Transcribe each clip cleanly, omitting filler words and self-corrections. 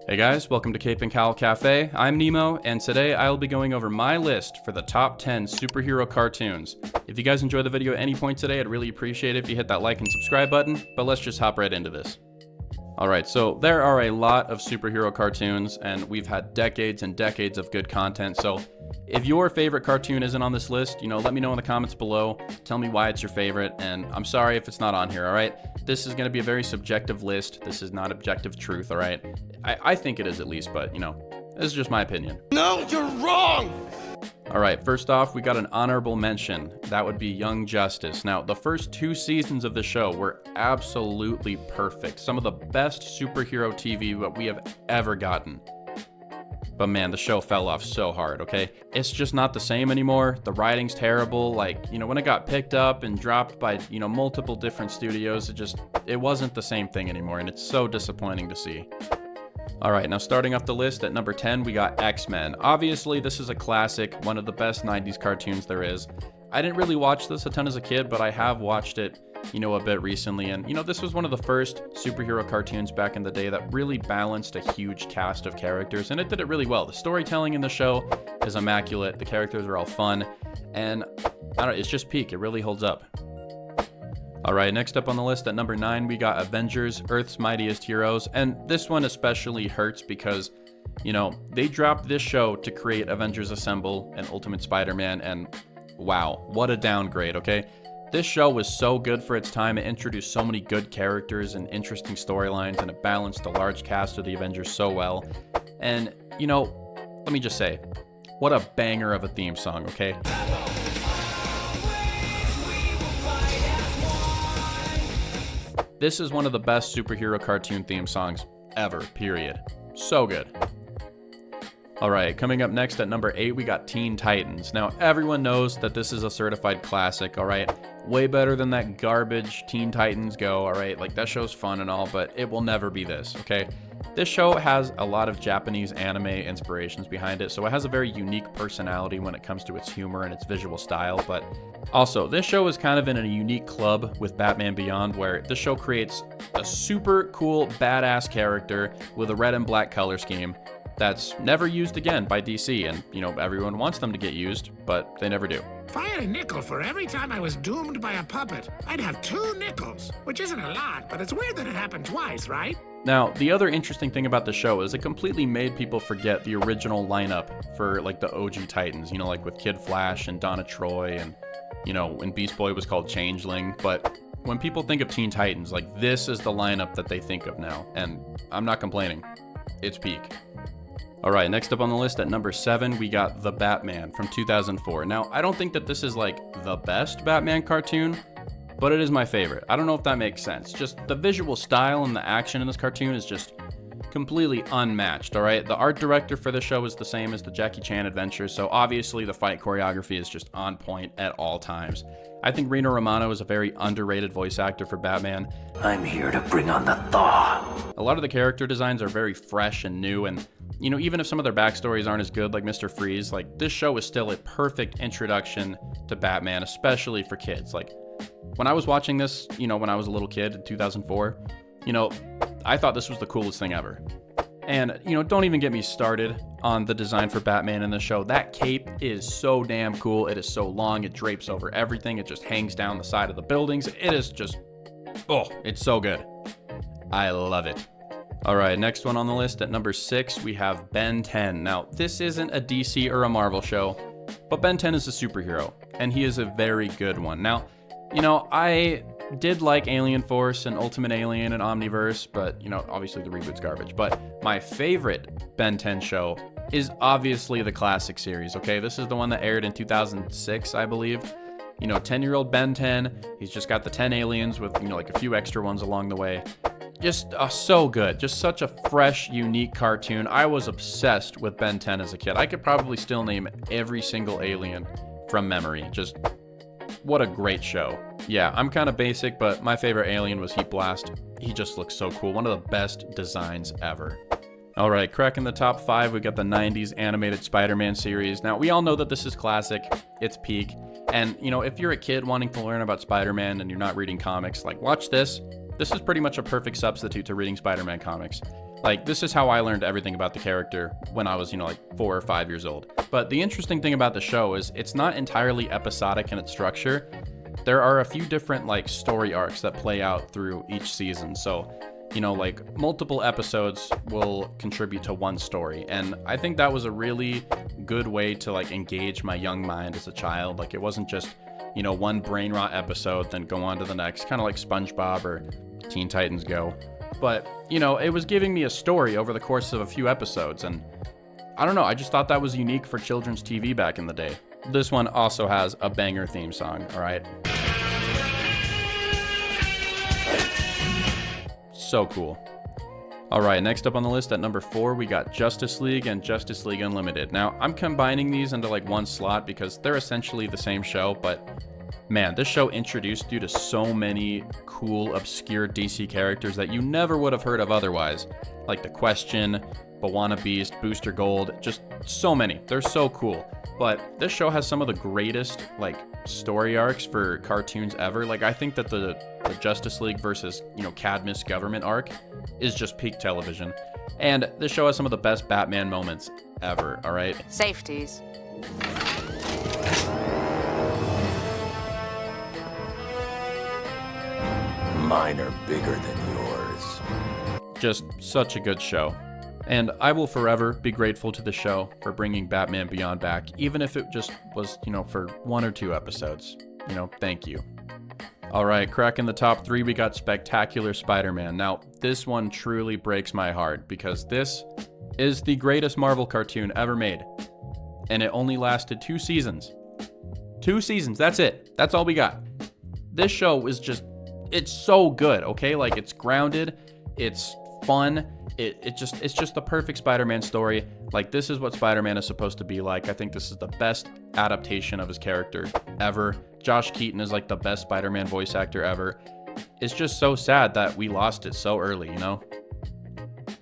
Hey guys, welcome to Cape and Cowl Cafe. I'm Nemo, and today I will be going over my list for the top 10 superhero cartoons. If you guys enjoy the video at any point today, I'd really appreciate it if you hit that like and subscribe button, but let's just hop right into this. Alright, so there are a lot of superhero cartoons, and we've had decades and decades of good content, so if your favorite cartoon isn't on this list, let me know in the comments below, tell me why it's your favorite, and I'm sorry if it's not on here, alright? This is going to be a very subjective list, this is not objective truth, alright? I think it is at least, but, this is just my opinion. No, you're wrong! Alright, first off, we got an honorable mention. That would be Young Justice. Now, the first 2 seasons of the show were absolutely perfect. Some of the best superhero TV that we have ever gotten. But man, the show fell off so hard, okay? It's just not the same anymore. The writing's terrible. When it got picked up and dropped by, multiple different studios, it wasn't the same thing anymore, and it's so disappointing to see. Alright, now starting off the list at number 10, we got X-Men. Obviously, this is a classic, one of the best 90s cartoons there is. I didn't really watch this a ton as a kid, but I have watched it, a bit recently. And, this was one of the first superhero cartoons back in the day that really balanced a huge cast of characters, and it did it really well. The storytelling in the show is immaculate, the characters are all fun, and, it's just peak, it really holds up. Alright, next up on the list at number 9, we got Avengers, Earth's Mightiest Heroes, and this one especially hurts because, they dropped this show to create Avengers Assemble and Ultimate Spider-Man, and wow, what a downgrade, okay? This show was so good for its time, it introduced so many good characters and interesting storylines, and it balanced a large cast of the Avengers so well, and, let me just say, what a banger of a theme song, okay? This is one of the best superhero cartoon theme songs ever, period. So good. Alright, coming up next at number 8, we got Teen Titans. Now, everyone knows that this is a certified classic, alright? Way better than that garbage Teen Titans Go, alright? That show's fun and all, but it will never be this, okay? This show has a lot of Japanese anime inspirations behind it, so it has a very unique personality when it comes to its humor and its visual style, but also, this show is kind of in a unique club with Batman Beyond, where this show creates a super cool, badass character with a red and black color scheme that's never used again by DC, and, everyone wants them to get used, but they never do. If I had a nickel for every time I was doomed by a puppet, I'd have 2 nickels, which isn't a lot, but it's weird that it happened twice, right? Now, the other interesting thing about the show is it completely made people forget the original lineup for, the OG Titans, with Kid Flash and Donna Troy, and, when Beast Boy was called Changeling, but when people think of Teen Titans, this is the lineup that they think of now, and I'm not complaining. It's peak. Alright, next up on the list at number 7, we got The Batman from 2004. Now, I don't think that this is, the best Batman cartoon, but it is my favorite. I don't know if that makes sense. Just the visual style and the action in this cartoon is just completely unmatched, alright? The art director for the show is the same as the Jackie Chan adventures, so obviously the fight choreography is just on point at all times. I think Rino Romano is a very underrated voice actor for Batman. I'm here to bring on the thaw. A lot of the character designs are very fresh and new, and even if some of their backstories aren't as good, like Mr. Freeze, this show is still a perfect introduction to Batman, especially for kids. When I was watching this, when I was a little kid in 2004, I thought this was the coolest thing ever. And, don't even get me started on the design for Batman in the show. That cape is so damn cool. It is so long. It drapes over everything. It just hangs down the side of the buildings. It is just, it's so good. I love it. Alright, next one on the list at number 6, we have Ben 10. Now, this isn't a DC or a Marvel show, but Ben 10 is a superhero, and he is a very good one. Now, I did like Alien Force and Ultimate Alien and Omniverse, but, obviously the reboot's garbage. But my favorite Ben 10 show is obviously the classic series, okay? This is the one that aired in 2006, I believe. 10-year-old Ben 10, he's just got the 10 aliens with, a few extra ones along the way. Just so good. Just such a fresh, unique cartoon. I was obsessed with Ben 10 as a kid. I could probably still name every single alien from memory. Just what a great show. Yeah, I'm kind of basic, but my favorite alien was Heat Blast. He just looks so cool. One of the best designs ever. Alright, cracking the top 5, we got the 90s animated Spider-Man series. Now, we all know that this is classic. It's peak. And, if you're a kid wanting to learn about Spider-Man and you're not reading comics, watch this. This is pretty much a perfect substitute to reading Spider-Man comics. Like, this is how I learned everything about the character when I was, like 4 or 5 years old. But the interesting thing about the show is it's not entirely episodic in its structure. There are a few different, like, story arcs that play out through each season. So, like, multiple episodes will contribute to one story. And I think that was a really good way to, like, engage my young mind as a child. Like, it wasn't just, one brain rot episode, then go on to the next, kind of like SpongeBob or Teen Titans Go. But, it was giving me a story over the course of a few episodes. And I don't know, I just thought that was unique for children's TV back in the day. This one also has a banger theme song, all right? So cool. All right, next up on the list at number 4, we got Justice League and Justice League Unlimited. Now, I'm combining these into like one slot because they're essentially the same show, but man, this show introduced you to so many cool, obscure DC characters that you never would have heard of otherwise. Like The Question, B'wana Beast, Booster Gold, just so many. They're so cool. But this show has some of the greatest, like, story arcs for cartoons ever. Like, I think that the Justice League versus, Cadmus government arc is just peak television. And this show has some of the best Batman moments ever, all right? Safeties. Mine are bigger than yours. Just such a good show. And I will forever be grateful to the show for bringing Batman Beyond back, even if it just was, for 1 or 2 episodes. Thank you. All right, cracking the top 3, we got Spectacular Spider-Man. Now, this one truly breaks my heart because this is the greatest Marvel cartoon ever made. And it only lasted 2 seasons. 2 seasons, that's it. That's all we got. This show is just, it's so good, okay? Like, it's grounded, it's fun, it's just the perfect Spider-Man story. Like, this is what Spider-Man is supposed to be like. I think this is the best adaptation of his character ever. Josh Keaton is like the best Spider-Man voice actor ever. It's just so sad that we lost it so early,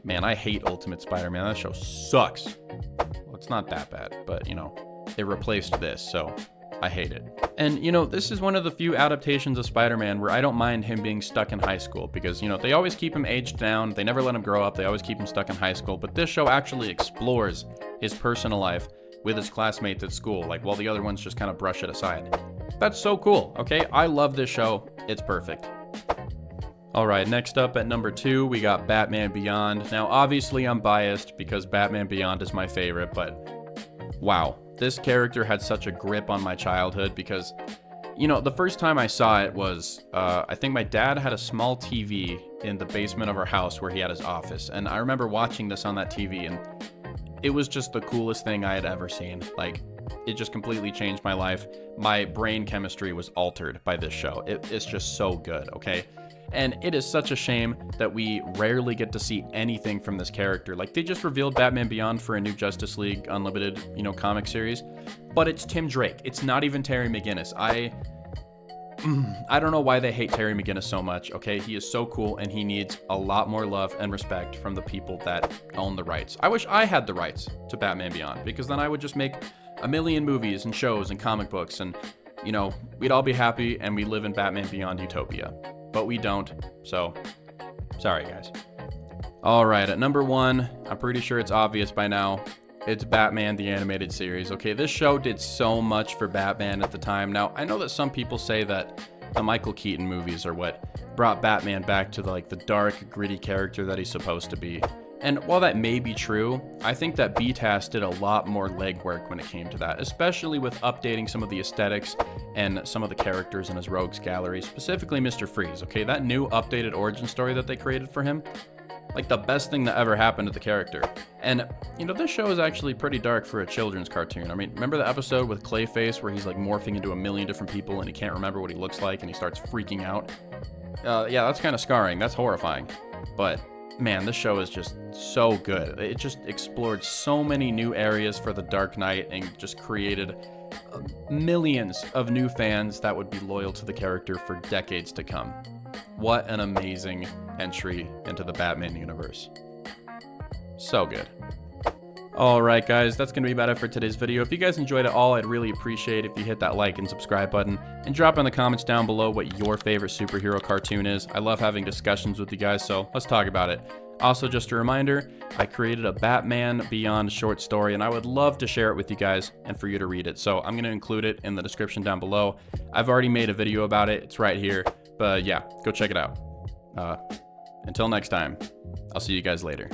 Man, I hate Ultimate Spider-Man. That show sucks. Well, it's not that bad, but it replaced this, so I hate it. And, this is one of the few adaptations of Spider-Man where I don't mind him being stuck in high school because, they always keep him aged down. They never let him grow up. They always keep him stuck in high school. But this show actually explores his personal life with his classmates at school, like, while the other ones just kind of brush it aside. That's so cool, okay? I love this show. It's perfect. All right, next up at number 2, we got Batman Beyond. Now, obviously, I'm biased because Batman Beyond is my favorite, but wow. This character had such a grip on my childhood because, the first time I saw it was, I think my dad had a small TV in the basement of our house where he had his office. And I remember watching this on that TV, and it was just the coolest thing I had ever seen. Like, it just completely changed my life. My brain chemistry was altered by this show. It's just so good, okay? And it is such a shame that we rarely get to see anything from this character. Like, they just revealed Batman Beyond for a new Justice League Unlimited, comic series. But it's Tim Drake. It's not even Terry McGinnis. I don't know why they hate Terry McGinnis so much, okay? He is so cool, and he needs a lot more love and respect from the people that own the rights. I wish I had the rights to Batman Beyond, because then I would just make a million movies and shows and comic books, and, we'd all be happy, and we live in Batman Beyond utopia. But we don't, so sorry, guys. All right, at number 1, I'm pretty sure it's obvious by now, it's Batman the Animated Series. Okay, this show did so much for Batman at the time. Now, I know that some people say that the Michael Keaton movies are what brought Batman back to the dark, gritty character that he's supposed to be. And while that may be true, I think that BTAS did a lot more legwork when it came to that, especially with updating some of the aesthetics and some of the characters in his rogues gallery, specifically Mr. Freeze, okay? That new updated origin story that they created for him, like the best thing that ever happened to the character. And, this show is actually pretty dark for a children's cartoon. I mean, remember the episode with Clayface where he's morphing into a million different people and he can't remember what he looks like and he starts freaking out? Yeah, that's kind of scarring. That's horrifying. But man, this show is just so good. It just explored so many new areas for the Dark Knight and just created millions of new fans that would be loyal to the character for decades to come. What an amazing entry into the Batman universe. So good. Alright guys, that's going to be about it for today's video. If you guys enjoyed it all, I'd really appreciate if you hit that like and subscribe button, and drop in the comments down below what your favorite superhero cartoon is. I love having discussions with you guys, so let's talk about it. Also, just a reminder, I created a Batman Beyond short story, and I would love to share it with you guys and for you to read it. So I'm going to include it in the description down below. I've already made a video about it. It's right here. But yeah, go check it out. Until next time, I'll see you guys later.